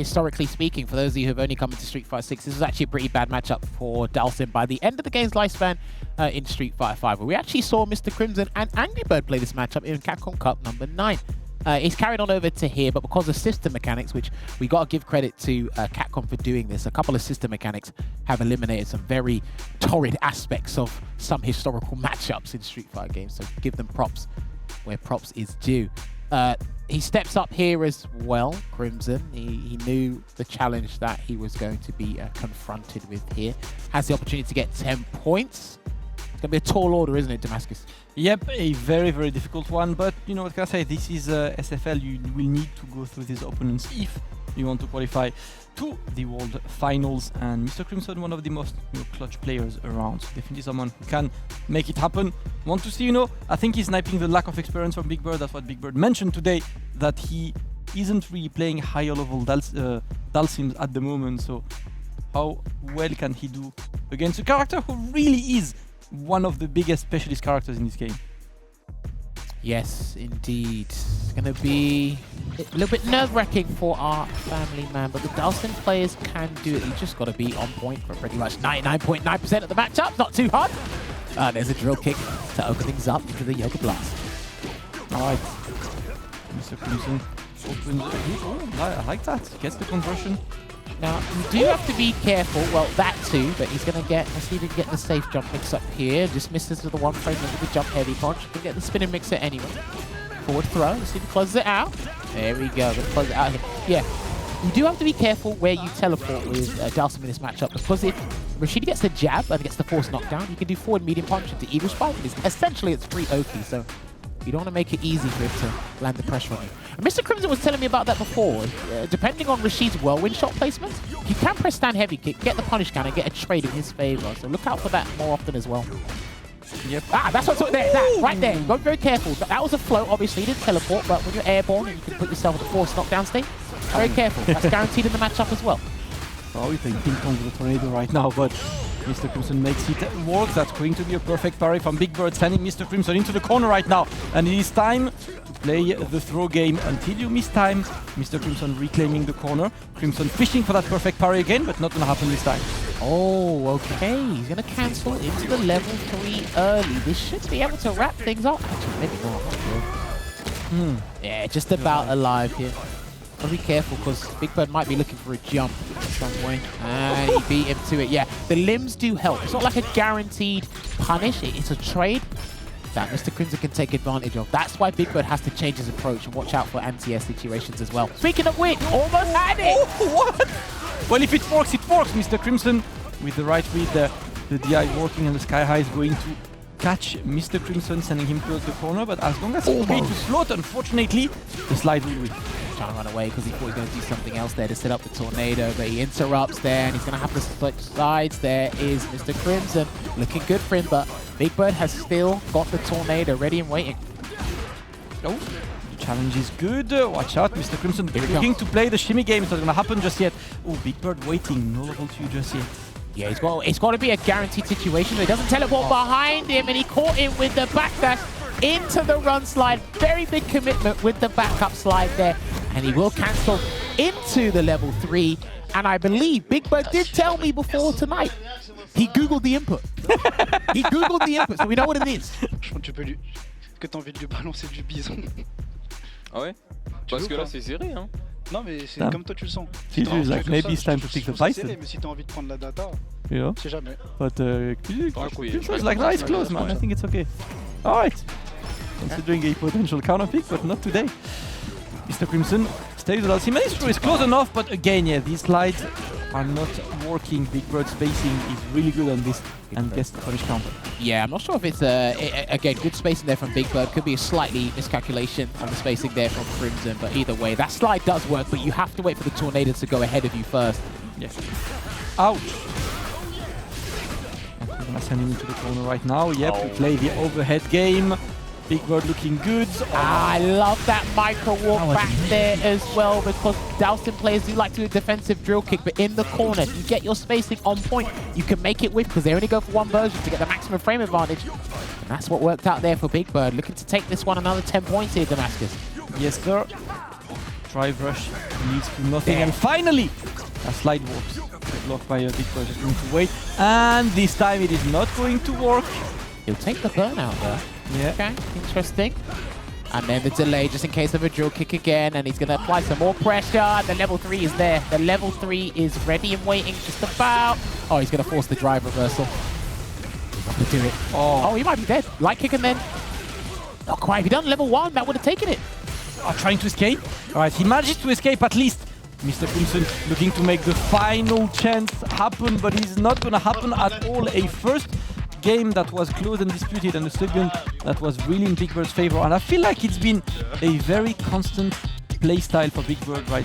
historically speaking, for those of you who have only come into Street Fighter 6, this was actually a pretty bad matchup for Dhalsim by the end of the game's lifespan in Street Fighter 5, where we actually saw Mr. Crimson and Angry Bird play this matchup in Capcom Cup number 9. He's carried on over to here, but because of system mechanics, which we got to give credit to Capcom for doing this, a couple of system mechanics have eliminated some very torrid aspects of some historical matchups in Street Fighter games, so give them props where props is due. He steps up here as well, Crimson. He knew the challenge that he was going to be confronted with here. Has the opportunity to get 10 points. It's going to be a tall order, isn't it, Damascus? Yep, a very, very difficult one, but you know what can I say, this is SFL, you will need to go through these opponents if you want to qualify to the World Finals, and Mr. Crimson, one of the most clutch players around, so definitely someone who can make it happen. Want to see, I think he's sniping the lack of experience from Big Bird. That's what Big Bird mentioned today, that he isn't really playing higher level Dhalsims at the moment, so how well can he do against a character who really is one of the biggest specialist characters in this game? Yes, indeed. It's going to be a little bit nerve-wracking for our family man, but the Dhalsim players can do it. You just got to be on point for pretty much 99.9% of the matchup. Not too hard. There's a drill kick to open things up into the Yoga Blast. All right. Mr. Crimson opens. Oh, I like that. Gets the conversion. Now, you do have to be careful. Well, that too, but he's going to get, let's see if he can get the safe jump mix up here. Just misses with the one frame with the jump heavy punch. Can get the spinning mixer anyway. Forward throw. Let's see if he closes it out. There we go. Gonna close it out here. Yeah, you do have to be careful where you teleport with Dhalsim in this matchup, because if Rashid gets the jab and gets the force knockdown, you can do forward medium punch into Eagle Spike. Essentially, it's free Oki, so you don't want to make it easy for him to land the pressure on you. And Mr. Crimson was telling me about that before. Depending on Rashid's whirlwind shot placement, you can press stand heavy kick, get the punish counter, and get a trade in his favor. So look out for that more often as well. Yep. That's what's there. That right there. Go very careful. That was a float. Obviously, you didn't teleport, but when you're airborne and you can put yourself in the force knockdown state, very careful. That's guaranteed in the matchup as well. Oh, we're playing ping pong with the tornado right now, but Mr. Crimson makes it work. That's going to be a perfect parry from Big Bird, sending Mr. Crimson into the corner right now. And it is time to play the throw game until you miss time. Mr. Crimson reclaiming the corner. Crimson fishing for that perfect parry again, but not going to happen this time. Oh, okay. He's going to cancel into the level 3 early. This should be able to wrap things up. Actually, maybe not. Yeah, just about alive here. Gotta be careful, because Big Bird might be looking for a jump some way. And he beat him to it. Yeah, the limbs do help. It's not like a guaranteed punish. It's a trade that Mr. Crimson can take advantage of. That's why Big Bird has to change his approach and watch out for anti-air situations as well. Speaking of which, almost had it! Oh, what? Well, if it works, it works. Mr. Crimson with the right read, the DI working, and the Sky High is going to catch Mr. Crimson, sending him towards the corner, but as long as he's free to float, unfortunately, the slide will win. Trying to run away because he thought he was going to do something else there to set up the tornado, but he interrupts there, and he's going to have to switch sides. There is Mr. Crimson, looking good for him, but Big Bird has still got the tornado ready and waiting. Oh, the challenge is good. Watch out, Mr. Crimson looking to play the shimmy game. It's not going to happen just yet. Oh, Big Bird waiting, no level 2 just yet. Yeah, it's got to be a guaranteed situation. He doesn't teleport behind him, and he caught him with the backdash into the run slide. Very big commitment with the backup slide there. And he will cancel into the level 3. And I believe Big Bird did tell me before tonight, he Googled the input. He Googled the input, so we know what it is. Je pense que tu peux lui... que t'as envie de lui balancer du bison. Ah ouais? Parce que là c'est serré, hein. Non mais c'est comme toi tu le sens. Si like, maybe it's time to pick the Python. Mais si t'as envie de prendre la data, yeah. c'est jamais. But Crimson's like, nice close, man. I think it's okay. Alright. Considering a potential counter pick, but not today. Mr. Crimson stays with Dhalsim. It's close enough, but again, yeah, these slides are not working. Big Bird spacing is really good on this and gets the punish counter. Yeah, I'm not sure if it's, again, good spacing there from Big Bird. Could be a slightly miscalculation on the spacing there from Crimson, but either way, that slide does work, but you have to wait for the tornado to go ahead of you first. Yes. Ouch. I'm gonna send him into the corner right now. Yep, we play the overhead game. Big Bird looking good. I love that micro walk back there as well, because Dhalsim players do like to do a defensive drill kick, but in the corner, you get your spacing on point. You can make it with, because they only go for one version to get the maximum frame advantage. And that's what worked out there for Big Bird. Looking to take this one another 10 points here, Damascus. Yes, sir. drive rush leads to nothing, and finally a slide warps blocked by a Big Bird. Just going to wait, and this time it is not going to work. He'll take the burnout there. Yeah. Okay, interesting. And then the delay just in case of a drill kick again, and he's going to apply some more pressure. The level 3 is there. The level 3 is ready and waiting just about. Oh, he's going to force the drive reversal. He's not going to do it. Oh, he might be dead. Light kick and then... Not quite. If he'd done level 1, that would have taken it. Trying to escape. Alright, he managed to escape at least. Mr. Crimson looking to make the final chance happen, but it's not going to happen at all. A first game that was close and disputed, and the second that was really in Big Bird's favor. And I feel like it's been a very constant play style for Big Bird right